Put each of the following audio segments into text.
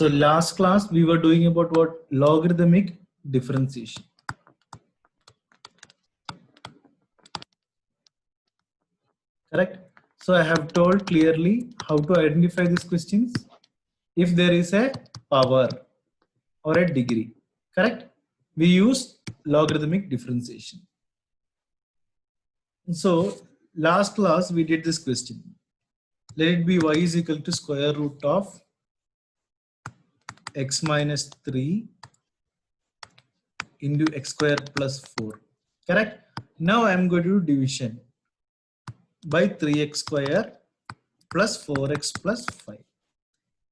So last class we were doing about what? Logarithmic differentiation. Correct? So I have told clearly how to identify these questions if there is a power or a degree. Correct? We use logarithmic differentiation. So last class we did this question. Let it be y is equal to square root of x minus 3 into x square plus 4. Correct? Now I am going to do division by 3x square plus 4x plus 5.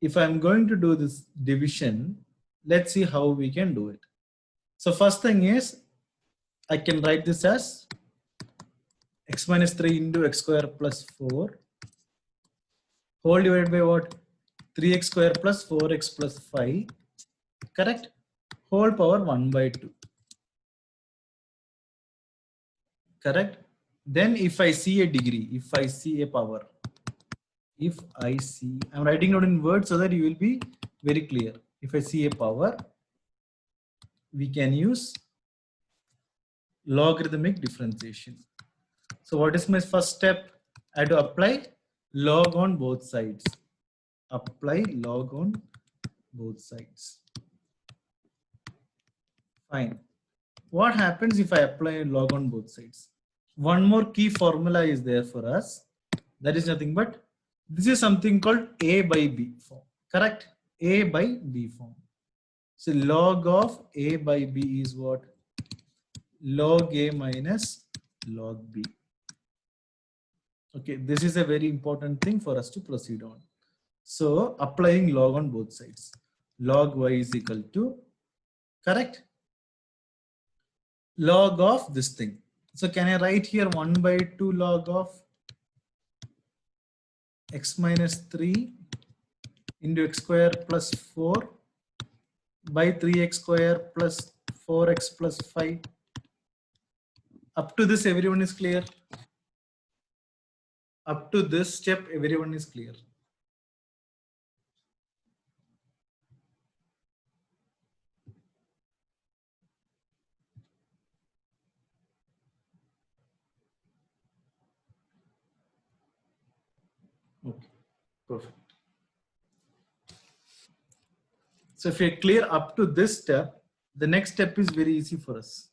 If I'm going to do this division, let's see how we can do it. So first thing is, I can write this as x minus 3 into x square plus 4 whole divided by what? 3x square plus 4x plus 5. Correct? Whole power 1 by 2. Correct? Then if I see a degree, if I see a power, if I see, I'm writing out in words so that you will be very clear. If I see a power, we can use logarithmic differentiation. So what is my first step? I have to apply log on both sides. Apply log on both sides. Fine. What happens if I apply log on both sides? One more key formula is there for us. That is nothing but this is something called A by B form. Correct? A by B form. So log of A by B is what? Log A minus log B. Okay, this is a very important thing for us to proceed on. So applying log on both sides. Log y is equal to, correct? Log of this thing. So can I write here 1 by 2 log of x minus 3 into x square plus 4 by 3x square plus 4x plus 5. Up to this everyone is clear? Up to this step everyone is clear? Okay, perfect. So if you're clear up to this step, the next step is very easy for us.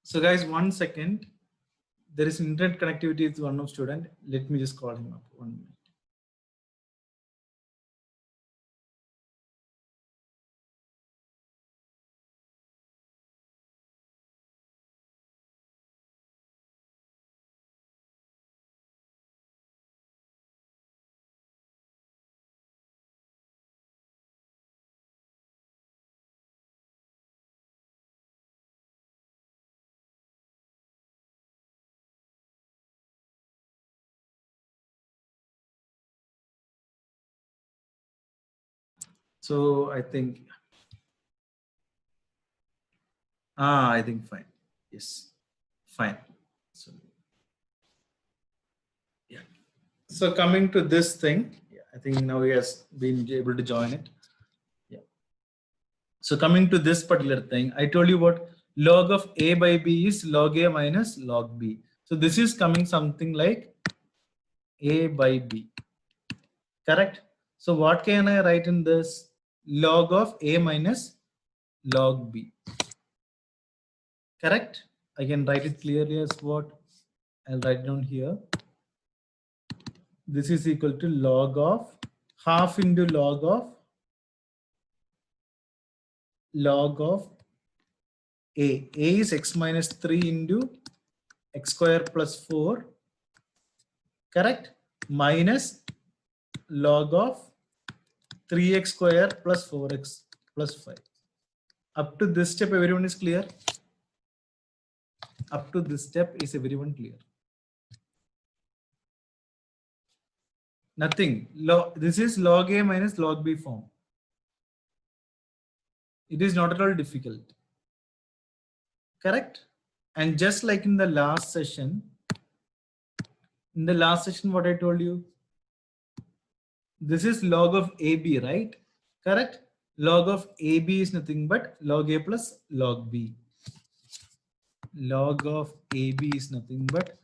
So guys, 1 second. There is internet connectivity with one of student. Let me just call him up 1 minute. So I think, I think fine. Yes, fine. So, yeah. So coming to this thing, yeah, I think now he has been able to join it. Yeah. So coming to this particular thing, I told you what log of A by B is log A minus log B. So this is coming something like A by B. Correct? So what can I write in this? Log of A minus log B. Correct? I can write it clearly as what? I'll write down here. This is equal to log of half into log of A. A is x minus 3 into x square plus 4. Correct? Minus log of 3x square plus 4x plus 5. Up to this step, everyone is clear? Up to this step, is everyone clear? Nothing. This is log A minus log B form. It is not at all difficult. Correct? And just like in the last session, In the last session, what I told you, this is log of AB, right? Correct? Log of AB is nothing but log A plus log B. Log of AB is nothing but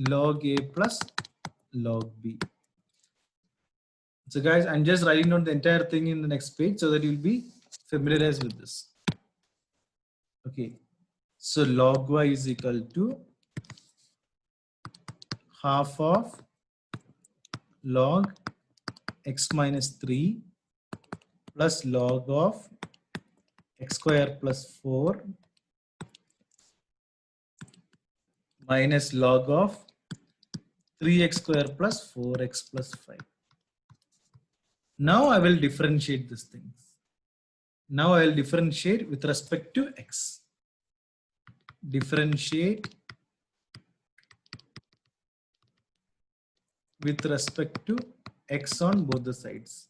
log A plus log B. So guys, I'm just writing down the entire thing in the next page so that you'll be familiarized with this. Okay. So log y is equal to half of log x minus 3 plus log of x square plus 4 minus log of 3x square plus 4x plus 5. Now I will differentiate these things. Now I will differentiate with respect to x. Differentiate with respect to x on both the sides.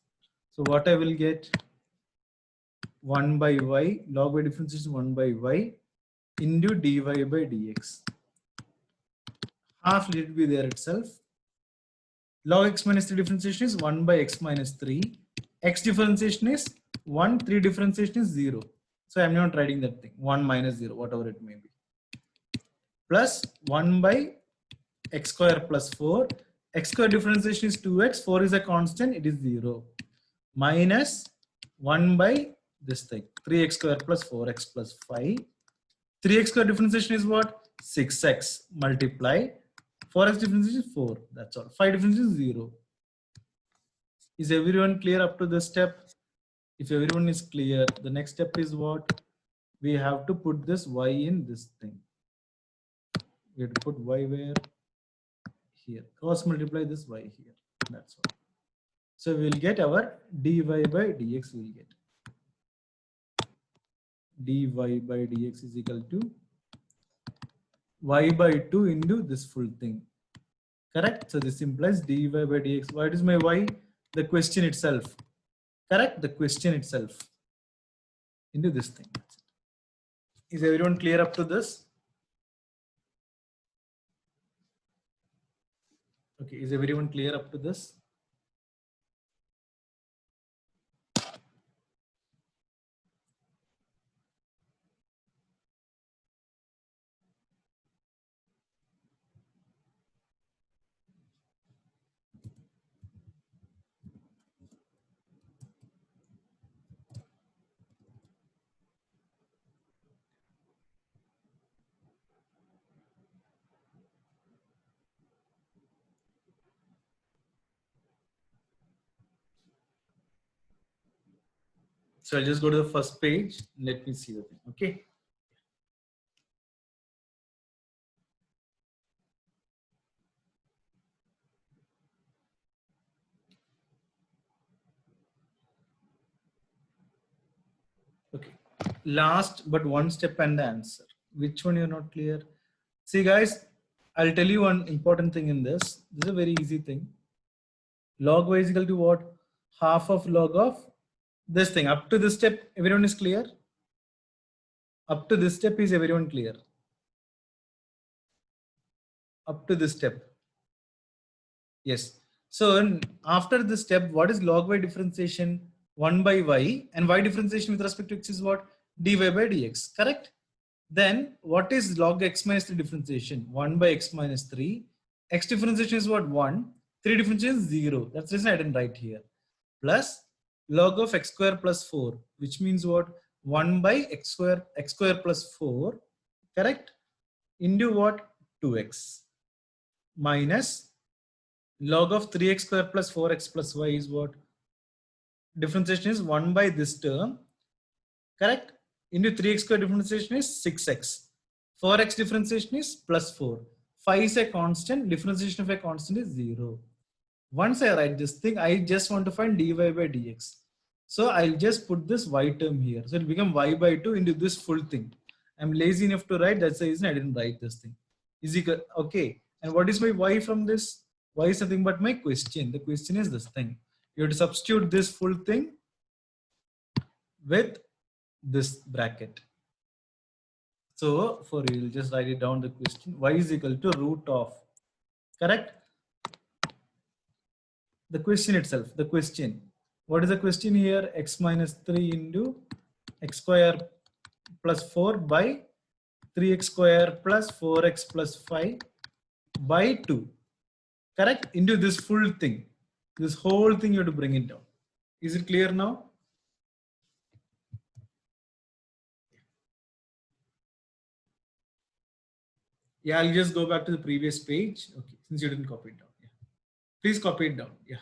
So what I will get, 1 by y, log y differentiation 1 by y into dy by dx. Half let it be there itself. Log x minus 3 differentiation is 1 by x minus 3. X differentiation is 1, 3 differentiation is 0. So I'm not writing that thing, 1 minus 0, whatever it may be. Plus 1 by x square plus 4. X square differentiation is 2x, 4 is a constant, it is 0. Minus 1 by this thing, 3x square plus 4x plus 5. 3x square differentiation is what? 6x multiply. 4x differentiation is 4, that's all. 5 differentiation is 0. Is everyone clear up to this step? If everyone is clear, the next step is what? We have to put this y in this thing. We have to put y where? Here. Cross multiply this y here. That's all. So we will get our dy by dx. We will get dy by dx is equal to y by 2 into this full thing. Correct? So this implies dy by dx. What is my y? The question itself. Correct? The question itself into this thing. Is everyone clear up to this? Okay, is everyone clear up to this? So I'll just go to the first page. Let me see the thing. Okay. Okay. Last but one step and the answer. Which one you're not clear? See guys, I'll tell you one important thing in this. This is a very easy thing. Log y is equal to what? Half of log of this thing. Up to this step, everyone is clear? Up to this step, is everyone clear? Up to this step. Yes. So after this step, what is log y differentiation? 1 by y, and y differentiation with respect to x is what? Dy by dx, correct? Then what is log x minus 3 differentiation? 1 by x minus 3. X differentiation is what? 1. 3 differentiation is 0. That's the reason I didn't write here. Plus log of x square plus 4, which means what? 1 by x square plus 4, correct? Into what? 2x minus log of 3x square plus 4x plus y is what? Differentiation is 1 by this term, correct? Into 3x square differentiation is 6x. 4x differentiation is plus 4. 5 is a constant, differentiation of a constant is 0. Once I write this thing, I just want to find dy by dx. So I'll just put this y term here. So it'll become y by 2 into this full thing. I'm lazy enough to write, that's the reason I didn't write this thing. Is equal, okay. And what is my y from this? Y is nothing but my question. The question is this thing. You have to substitute this full thing with this bracket. So for you, will just write it down the question. Y is equal to root of, correct? The question itself, the question. What is the question here? X minus 3 into x square plus 4 by 3x square plus 4x plus 5 by 2. Correct? Into this full thing. This whole thing you have to bring it down. Is it clear now? Yeah, I'll just go back to the previous page. Okay, since you didn't copy it down. Yeah. Please copy it down. Yeah.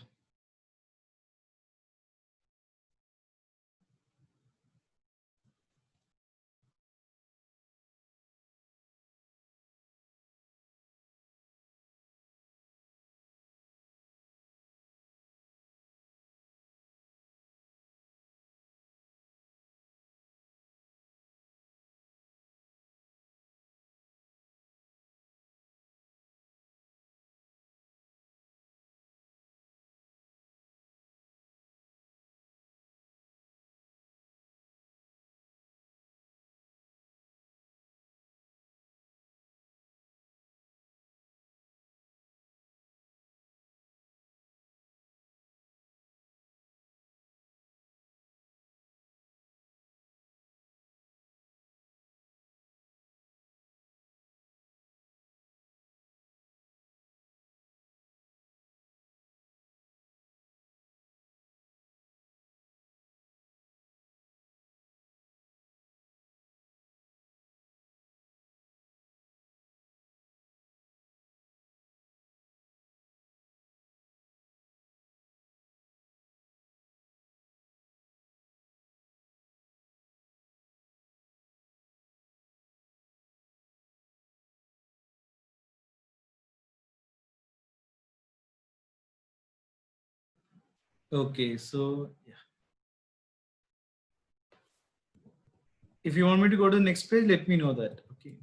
Okay, so yeah. If you want me to go to the next page, let me know that. Okay.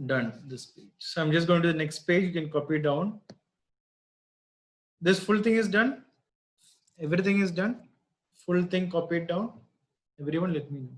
Done this page. So I'm just going to the next page. You can copy it down. This full thing is done. Everything is done. Full thing copied down. Everyone let me know.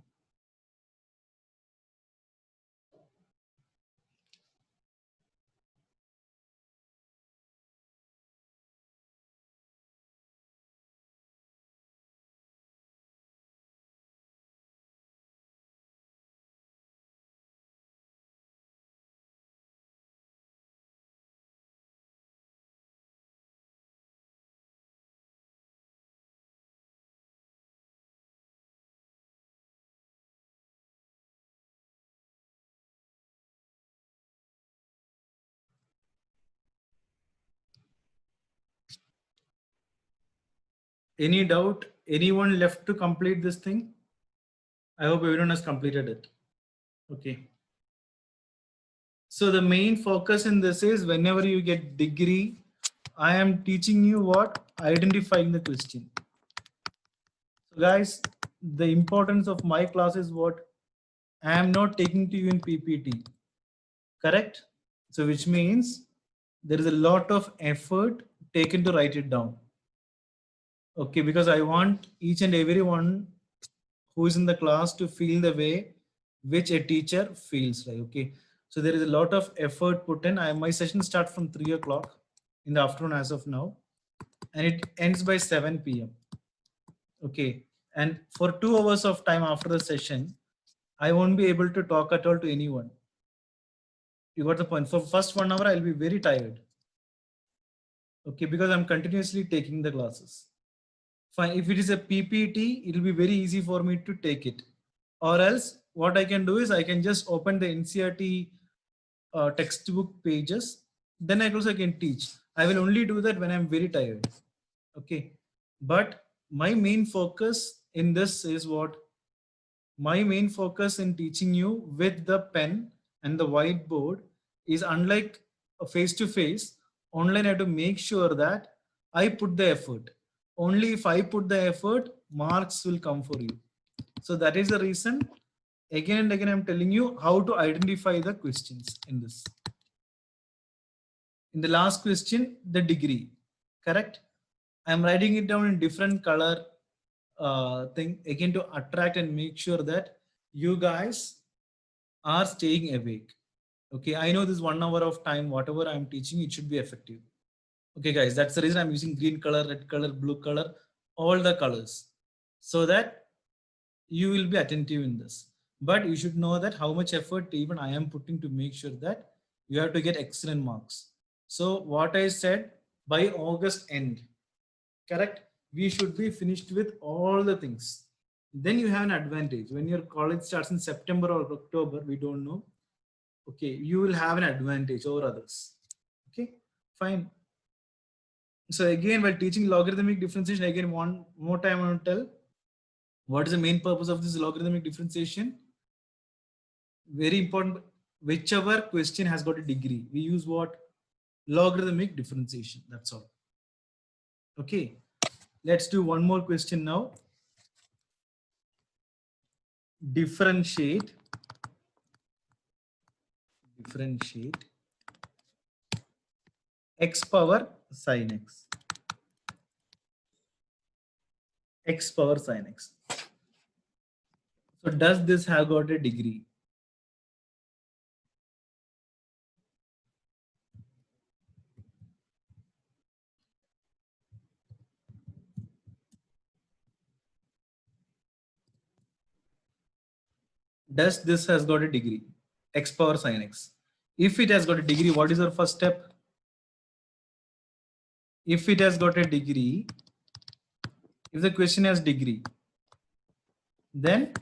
Any doubt? Anyone left to complete this thing? I hope everyone has completed it. Okay. So the main focus in this is whenever you get degree, I am teaching you what? Identifying the question. So guys, the importance of my class is what? I am not taking to you in PPT. Correct? So which means there is a lot of effort taken to write it down. Okay, because I want each and everyone who is in the class to feel the way which a teacher feels like. Okay, so there is a lot of effort put in. My session starts from 3 o'clock in the afternoon as of now, and it ends by 7 p.m. Okay, and for 2 hours of time after the session, I won't be able to talk at all to anyone. You got the point. For first 1 hour, I'll be very tired. Okay, because I'm continuously taking the classes. Fine. If it is a PPT, it will be very easy for me to take it. Or else what I can do is I can just open the NCERT textbook pages. Then I also can teach. I will only do that when I'm very tired. Okay. But my main focus in this is what? My main focus in teaching you with the pen and the whiteboard is unlike a face-to-face, online I have to make sure that I put the effort. Only if I put the effort, marks will come for you. So that is the reason. Again and again, I'm telling you how to identify the questions in this. In the last question, the degree, correct? I'm writing it down in different color thing again to attract and make sure that you guys are staying awake. Okay, I know this 1 hour of time, whatever I'm teaching, it should be effective. Okay, guys, that's the reason I'm using green color, red color, blue color, all the colors, so that you will be attentive in this. But you should know that how much effort even I am putting to make sure that you have to get excellent marks. So what I said, by August end, correct, we should be finished with all the things. Then you have an advantage. When your college starts in September or October, we don't know. Okay, you will have an advantage over others. Okay, fine. So again, while teaching logarithmic differentiation, again, one more time I want to tell what is the main purpose of this logarithmic differentiation. Very important. Whichever question has got a degree, we use what? Logarithmic differentiation. That's all. Okay, let's do one more question now. Differentiate x power sin x. X power sin x. So does this have got a degree? Does this has got a degree? X power sin x. If it has got a degree, what is our first step? If it has got a degree, if the question has degree, then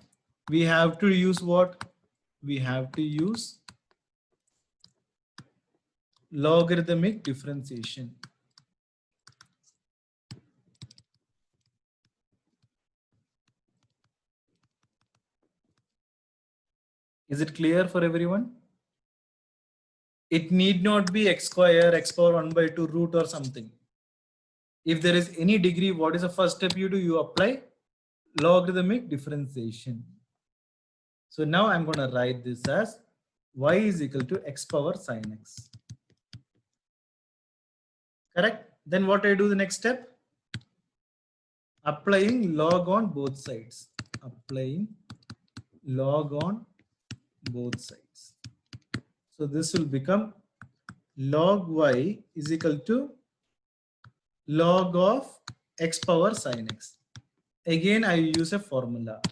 we have to use what? We have to use logarithmic differentiation. Is it clear for everyone? It need not be x square, x power 1 by 2 root or something. If there is any degree, what is the first step you do? You apply logarithmic differentiation. So now I'm going to write this as y is equal to x power sin x. Correct? Then what I do the next step? Applying log on both sides. Applying log on both sides. So this will become log y is equal to log of x power sin x. Again, I use a formula.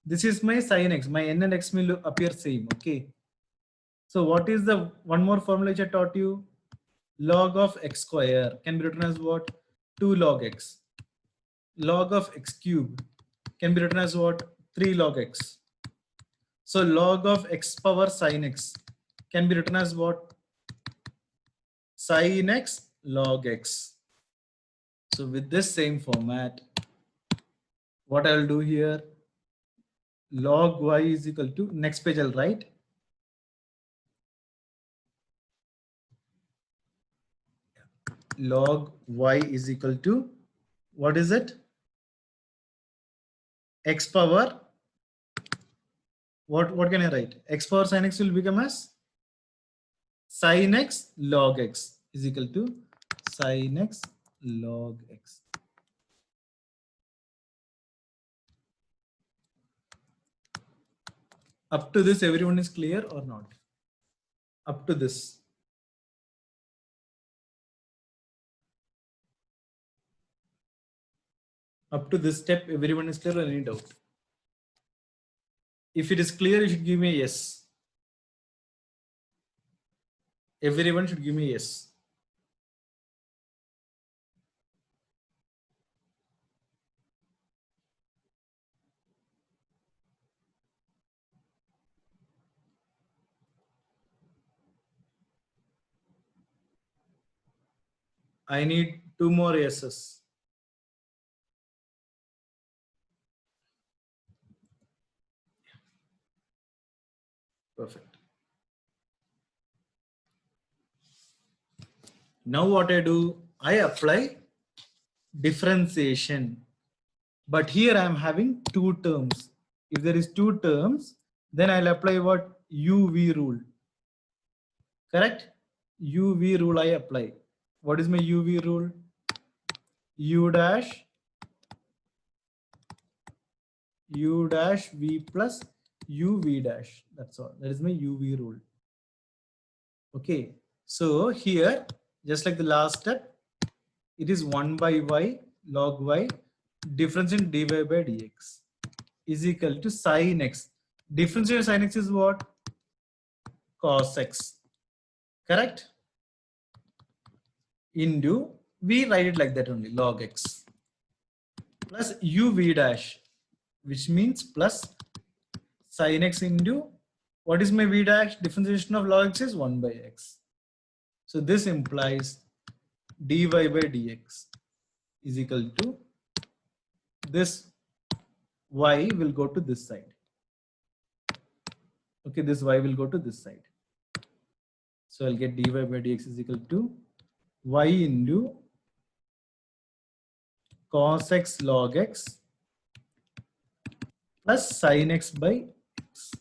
This is my sin x. My n and x will appear same. Okay. So what is the one more formula which I taught you? Log of x square can be written as what? 2 log x. Log of x cube can be written as what? 3 log x. So log of x power sin x can be written as what? Sin x log x. So with this same format, what I'll do here, log y is equal to, next page I'll write, log y is equal to, what is it? X power, what can I write? X power sin x will become as sin x log x is equal to sin x log x. Up to this, everyone is clear or not? Up to this. Up to this step, everyone is clear or any doubt? If it is clear, you should give me a yes. Everyone should give me a yes. I need 2 more yeses. Perfect. Now what I do, I apply differentiation. But here I am having two terms. If there is two terms, then I'll apply what? UV rule. Correct? UV rule I apply. What is my UV rule? U dash V plus UV dash. That's all. That is my UV rule. Okay. So here, just like the last step, it is 1 by y log y difference in dy by dx is equal to sin x. Difference in sin x is what? Cos x. Correct? Into, we write it like that only, log x plus uv dash, which means plus sin x into, what is my v dash? Differentiation of log x is 1 by x. So this implies dy by dx is equal to, this y will go to this side. Okay, this y will go to this side. So I'll get dy by dx is equal to y into cos x log x plus sin x by x.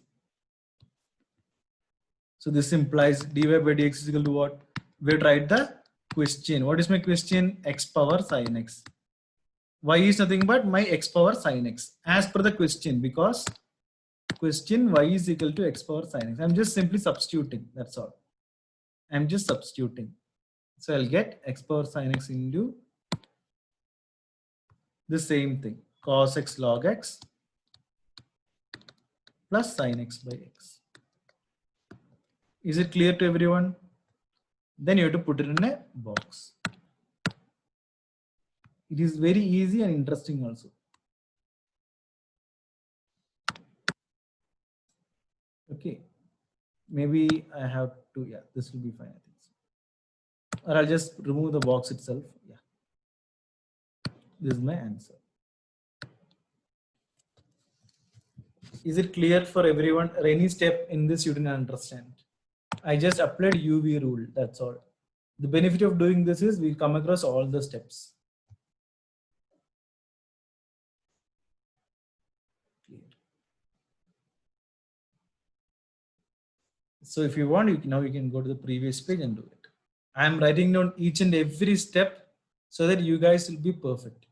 So this implies dy by dx is equal to what? We'll write the question. What is my question? X power sin x. Y is nothing but my x power sin x as per the question, because question y is equal to x power sin x. I'm just simply substituting. That's all. I'm just substituting. So I'll get x power sin x into the same thing, cos x log x plus sin x by x. Is it clear to everyone? Then you have to put it in a box. It is very easy and interesting also. Okay. Maybe I have to, yeah, this will be fine, I think so. Or I'll just remove the box itself. Yeah. This is my answer. Is it clear for everyone? Or any step in this you didn't understand? I just applied UV rule, that's all. The benefit of doing this is we come across all the steps. Clear. So if you want, now you can go to the previous page and do it. I am writing down each and every step so that you guys will be perfect.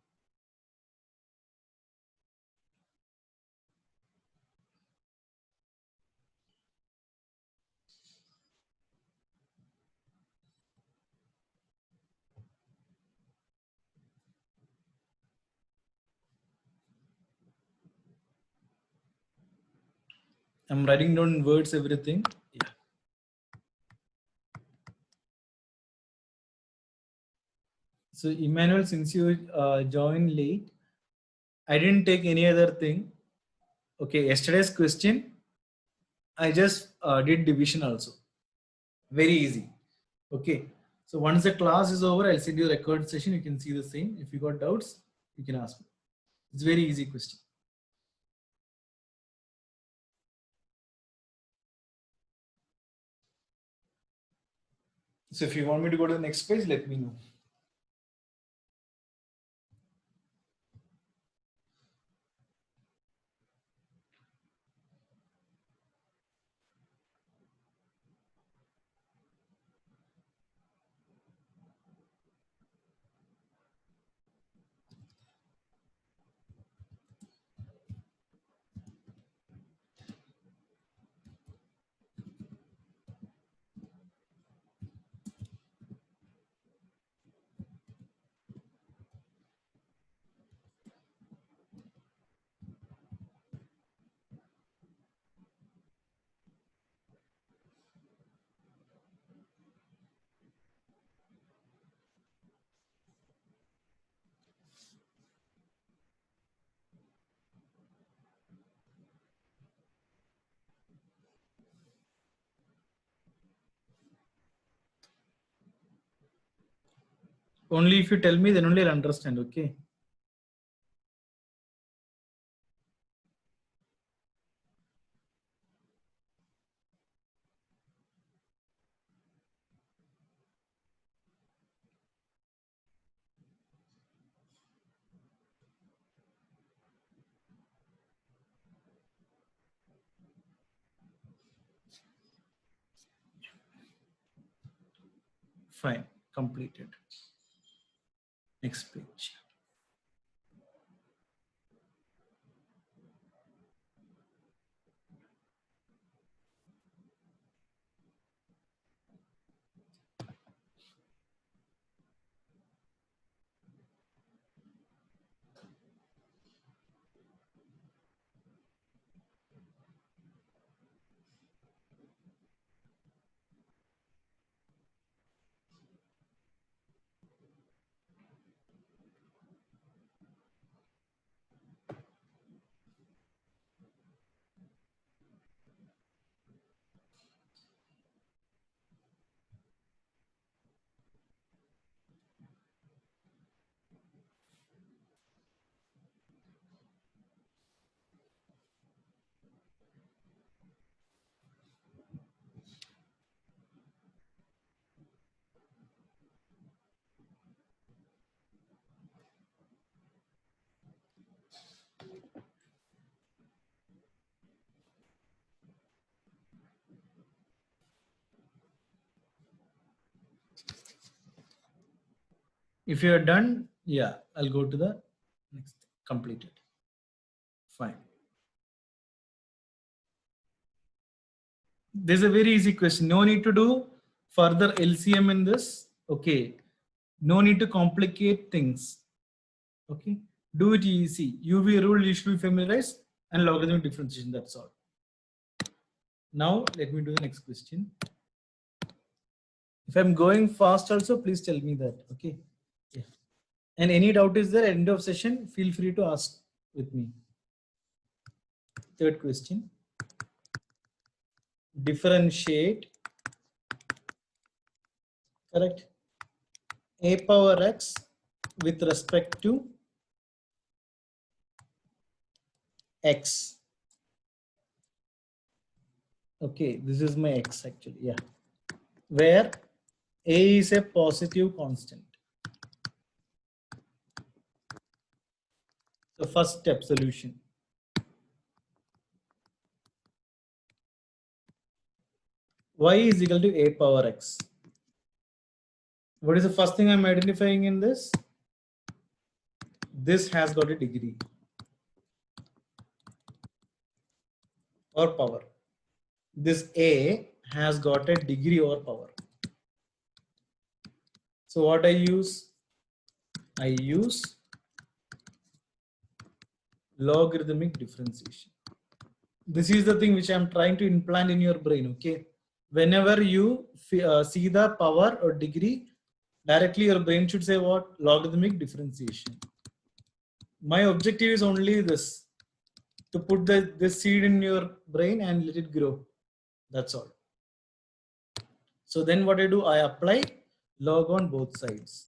I'm writing down in words everything. Yeah. So Emmanuel, since you joined late, I didn't take any other thing. Okay, yesterday's question, I just did division also. Very easy. Okay. So once the class is over, I'll send you a record session. You can see the same. If you got doubts, you can ask me. It's very easy question. So if you want me to go to the next page, let me know. Only if you tell me, then only I'll understand. Okay. Fine, completed. Next page. If you are done, yeah, I'll go to the next. Completed. Fine. There's a very easy question. No need to do further LCM in this. Okay. No need to complicate things. Okay. Do it easy. UV rule you should be familiarized and logarithmic differentiation. That's all. Now let me do the next question. If I'm going fast also, please tell me that. Okay. Yeah. And any doubt is there, end of session, feel free to ask with me. Third question. Differentiate, correct, a power x with respect to x. Okay, this is my x actually, yeah. Where a is a positive constant. The first step solution. Y is equal to a power x. What is the first thing I'm identifying in this? This has got a degree or power. This a has got a degree or power. So what I use? I use logarithmic differentiation. This is the thing which I'm trying to implant in your brain. Okay. Whenever you see the power or degree, directly your brain should say what? Logarithmic differentiation. My objective is only this, to put this seed in your brain and let it grow. That's all. So then what I do, I apply log on both sides.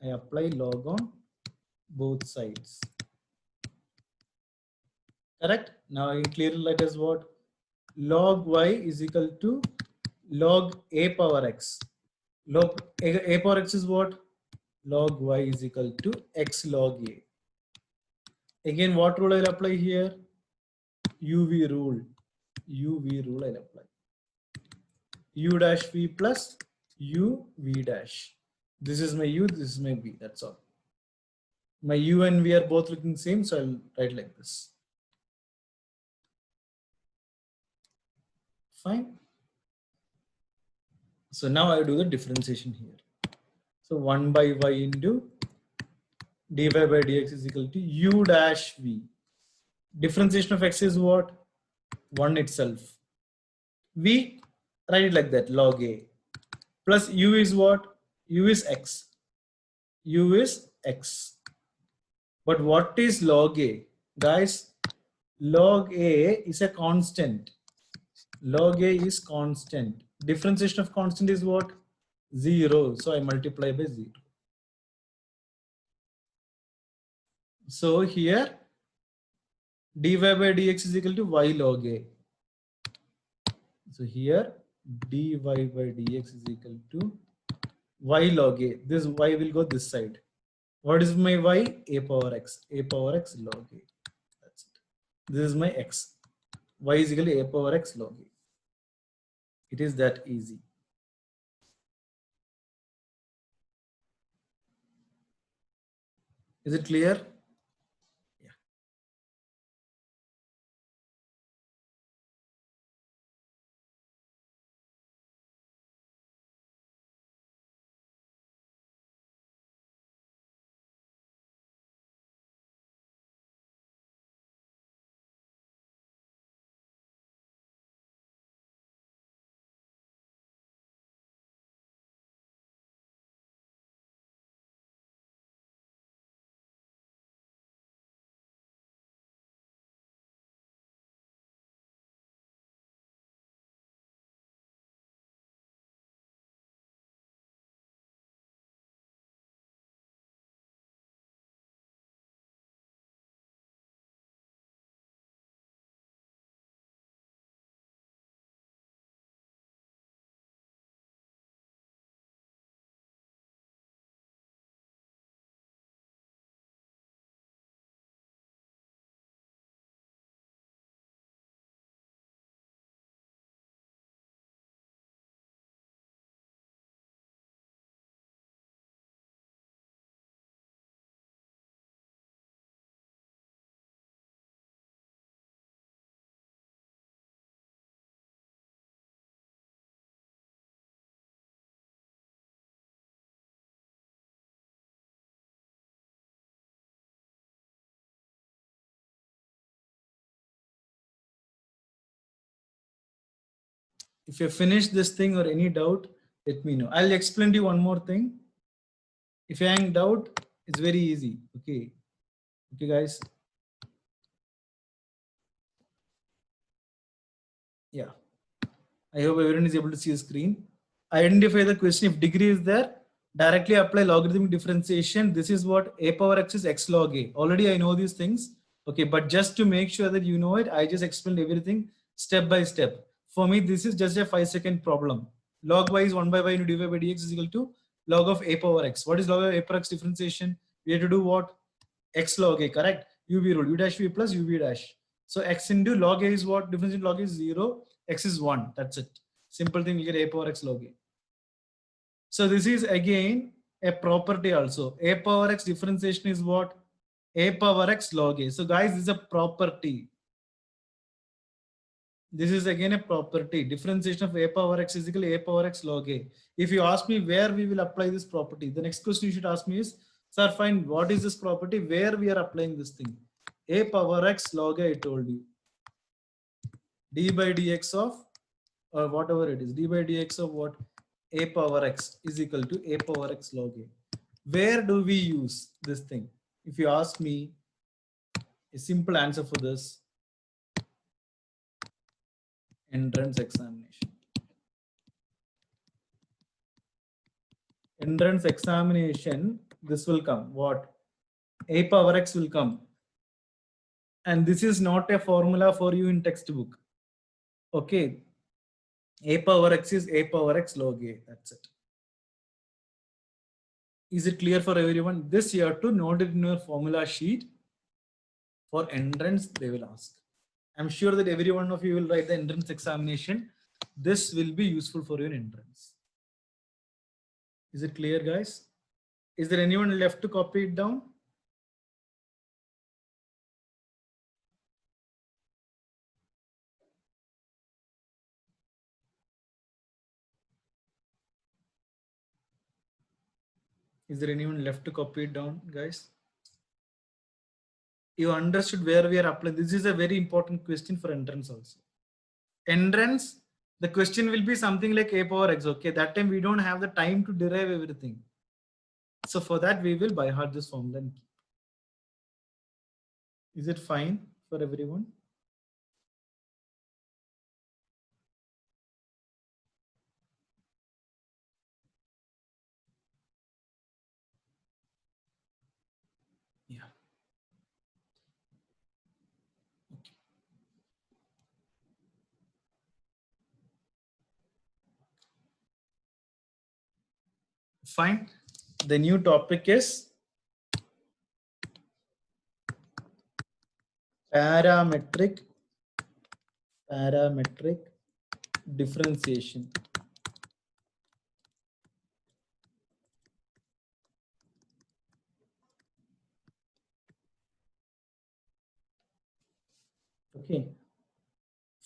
I apply log on both sides. Correct? Now in clear letters what? Log y is equal to log a power x. Log a power x is what? Log y is equal to x log a. Again, what rule I'll apply here? UV rule. UV rule I'll apply. U dash v plus u v dash. This is my u, this is my v. That's all. My u and v are both looking same, so I'll write like this. Fine. So now I do the differentiation here. So 1 by y into dy by dx is equal to u dash v. Differentiation of x is what? 1 itself. V, write it like that, log a. Plus u is what? U is x. U is x. But what is log a? Guys, log a is a constant. Log a is constant. Differentiation of constant is what? 0. So I multiply by 0. So here dy by dx is equal to y log a. So here dy by dx is equal to y log a. This y will go this side. What is my y? A power x. A power x log a. That's it. This is my x. Y is equal to a power x log a. It is that easy. Is it clear? Yeah. If you finish this thing or any doubt, let me know. I'll explain to you one more thing. If you have any doubt, it's very easy. Okay. Okay, guys. Yeah. I hope everyone is able to see the screen. Identify the question. If degree is there, directly apply logarithmic differentiation. This is what a power x is x log a. Already I know these things. Okay, but just to make sure that you know it, I just explained everything step by step. For me, this is just a 5-second problem. Log y is 1 by y into dy by dx is equal to log of a power x. What is log of a power x differentiation? We have to do what? X log a, correct? UV rule, u dash v plus uv dash. So x into log a is what? Difference in log is 0, x is 1. That's it. Simple thing, we get a power x log a. So this is again a property also. A power x differentiation is what? A power x log a. So guys, this is a property. This is again a property. Differentiation of a power x is equal to a power x log a. If you ask me where we will apply this property, the next question you should ask me is, sir, find what is this property, where we are applying this thing. A power x log a, I told you. D by dx of, or whatever it is, d by dx of what? A power x is equal to a power x log a. Where do we use this thing? If you ask me, a simple answer for this, entrance examination. Entrance examination, this will come. What? A power x will come. And this is not a formula for you in textbook. Okay. A power x is a power x log a. That's it. Is it clear for everyone? This you have to note it in your formula sheet. For entrance, they will ask. I'm sure that every one of you will write the entrance examination. This will be useful for your entrance. Is it clear, guys? Is there anyone left to copy it down? Is there anyone left to copy it down, guys? You understood where we are applying. This is a very important question for entrance also. Entrance, the question will be something like a power x. Okay, that time we don't have the time to derive everything. So for that, we will by heart this formula. Is it fine for everyone? Yeah. Okay. Fine. The new topic is parametric differentiation.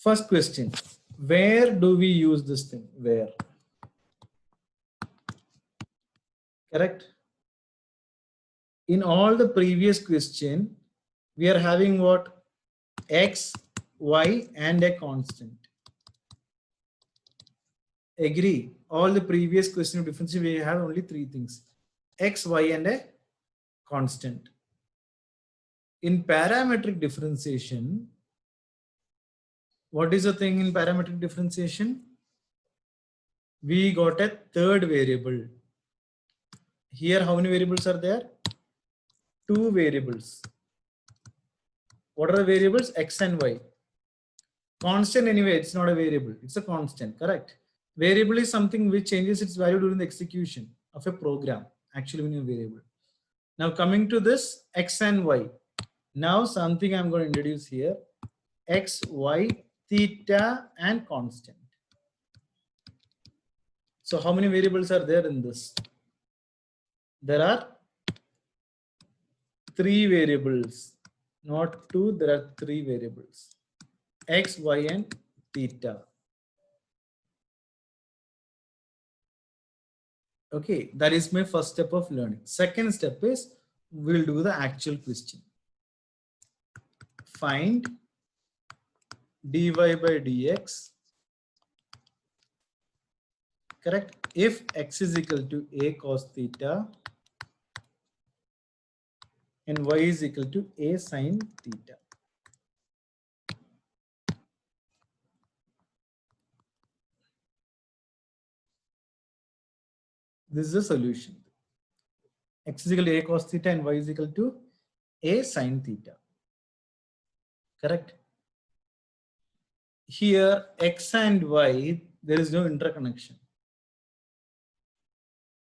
First question, where do we use this thing? Where? Correct? In all the previous question, we are having what? X, Y, and a constant. Agree? All the previous question of differentiation, we have only three things: X, Y, and a constant. In parametric differentiation, what is the thing in parametric differentiation? We got a third variable. Here, how many variables are there? Two variables. What are the variables? X and Y. Constant anyway, it's not a variable. It's a constant, correct? Variable is something which changes its value during the execution of a program, actually when a variable. Now coming to this X and Y. Now something I'm going to introduce here. X, Y, theta, and constant. So how many variables are there in this? There are three variables, not two, there are three variables. X, Y, and theta. Okay, that is my first step of learning. Second step is we'll do the actual question. Find dy by dx, correct, if x is equal to a cos theta and y is equal to a sin theta. This is the solution. X is equal to a cos theta and y is equal to a sin theta. Correct? Here, x and y, there is no interconnection.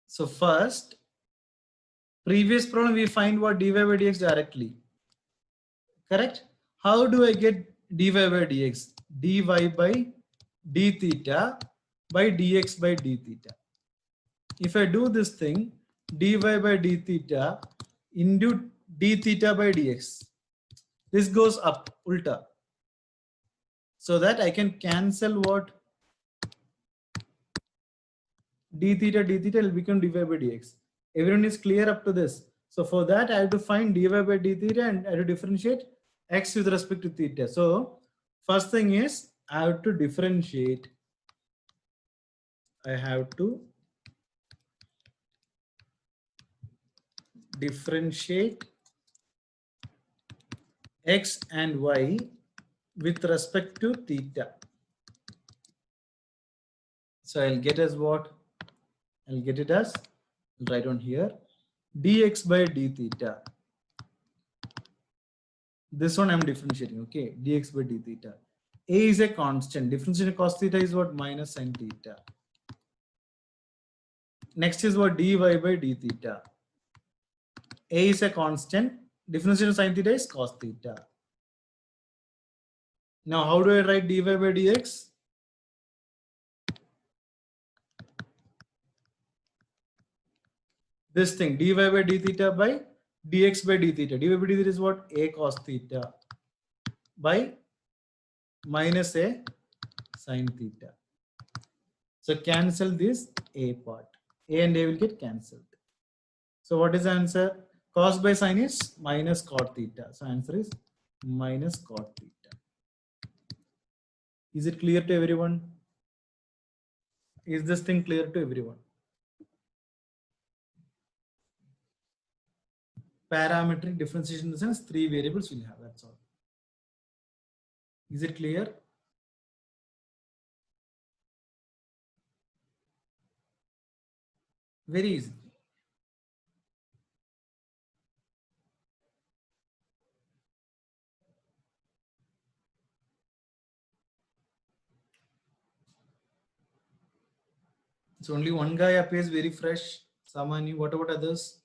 So first, previous problem, we find what dy by dx directly. Correct? How do I get dy by dx? Dy by d theta by dx by d theta. If I do this thing, dy by d theta into d theta by dx, this goes up, ulta. So that I can cancel what? D theta will become dy by dx. Everyone is clear up to this. So for that, I have to find dy by d theta and I have to differentiate x with respect to theta. So first thing is I have to differentiate. X and y with respect to theta. So I'll get as what? I'll get it as, I'll write on here, dx by d theta. This one I'm differentiating, okay? Dx by d theta. A is a constant. Differentiation of cos theta is what? Minus sin theta. Next is what? Dy by d theta. A is a constant. Differentiation of sin theta is cos theta. Now, how do I write dy by dx? This thing, dy by d theta by dx by d theta. Dy by d theta is what? A cos theta by minus a sin theta. So cancel this a part. A and a will get cancelled. So what is the answer? Cos by sin is minus cot theta. So answer is minus cot theta. Is it clear to everyone? Is this thing clear to everyone? Parametric differentiation in the sense three variables will have, that's all. Is it clear? Very easy. So only one guy appears very fresh. Samani, what about others?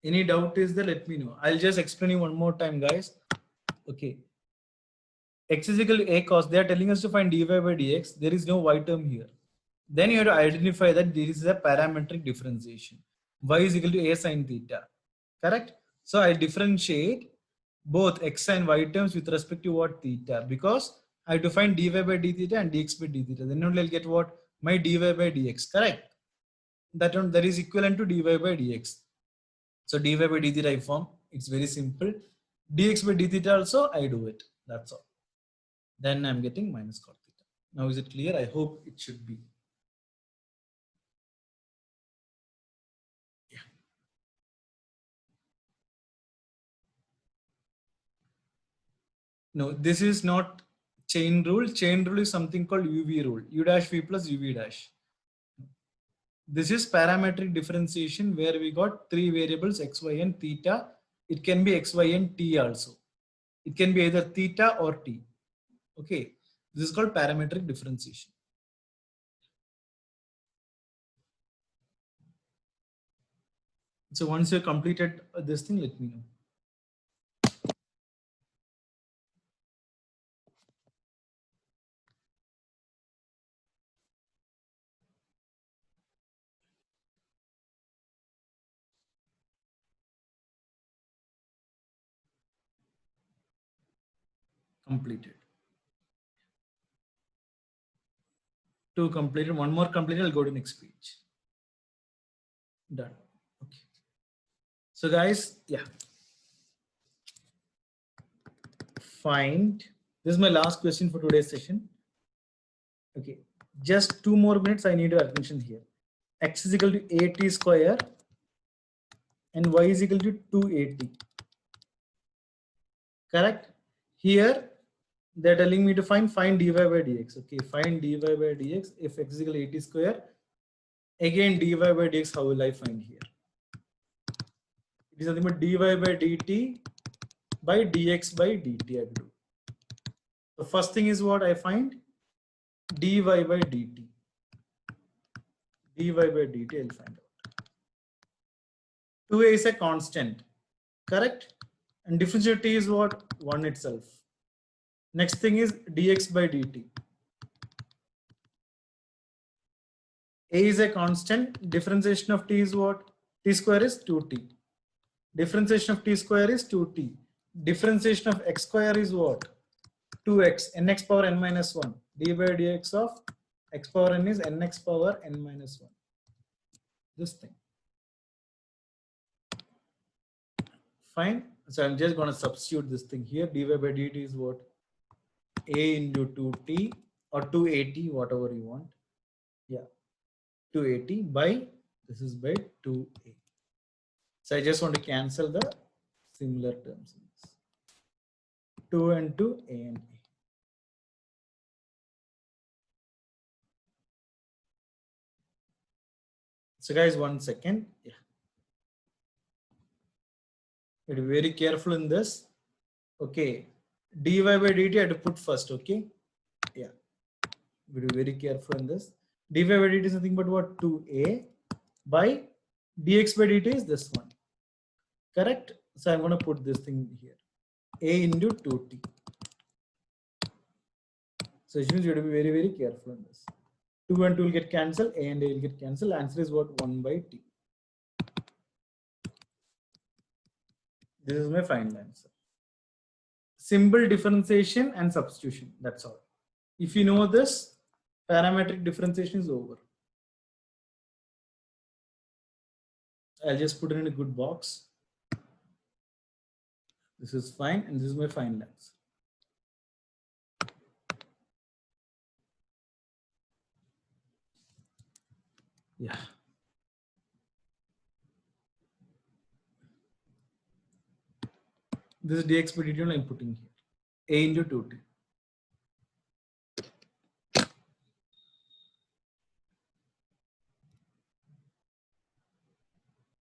Any doubt is there? Let me know. I'll just explain you one more time, guys. Okay. X is equal to a cos. They are telling us to find dy by dx. There is no y term here. Then you have to identify that this is a parametric differentiation. Y is equal to a sin theta. Correct? So I differentiate both x and y terms with respect to what? Theta, because I have to find dy by d theta and dx by d theta. Then only I'll get what? My dy by dx, correct? That is equivalent to dy by dx. So dy by d theta I form. It's very simple. Dx by d theta also I do it. That's all. Then I'm getting minus cot theta. Now is it clear? I hope it should be. Yeah. No, this is not chain rule. Chain rule is something called UV rule. U dash V plus UV dash. This is parametric differentiation where we got three variables x, y, and theta. It can be x, y, and t also. It can be either theta or t. Okay. This is called parametric differentiation. So once you completed this thing, let me know. Completed. Two completed. One more completed. I'll go to next page. Done. Okay. So guys, yeah. Find. This is my last question for today's session. Okay. Just 2 more minutes. I need your attention here. X is equal to at square and y is equal to 2at. Correct? Here they're telling me to find dy by dx. Okay, find dy by dx if x is equal to 80 square. Again, dy by dx, how will I find here? It is nothing but dy by dt by dx by dt I will do. The first thing is what I find? Dy by dt. Dy by dt I'll find out. 2a is a constant, correct? And differential t is what? 1 itself. Next thing is dx by dt. A is a constant. Differentiation of t is what? T square is 2t. Differentiation of t square is 2t. Differentiation of x square is what? 2x. Nx power n minus 1. D by dx of x power n is nx power n minus 1. This thing. Fine. So I'm just going to substitute this thing here. Dy by dt is what? A into 2t or 2at, whatever you want. Yeah. 280 by, this is by 2a. So I just want to cancel the similar terms. 2 and 2, a and a. So guys, 1 second. Yeah. Be very careful in this. Okay. Dy by dt I have to put first. Okay. Yeah. Be very careful in this. Dy by dt is nothing but what? 2a by dx by dt is this one. Correct? So I'm going to put this thing here. A into 2t. So it means you have to be very, very careful in this. 2 and 2 will get cancelled. A and A will get cancelled. Answer is what? 1 by t. This is my final answer. Simple differentiation and substitution. That's all. If you know this, parametric differentiation is over. I'll just put it in a good box. This is fine, and this is my final answer. Yeah. This is dx by dt I'm putting here. A into 2t.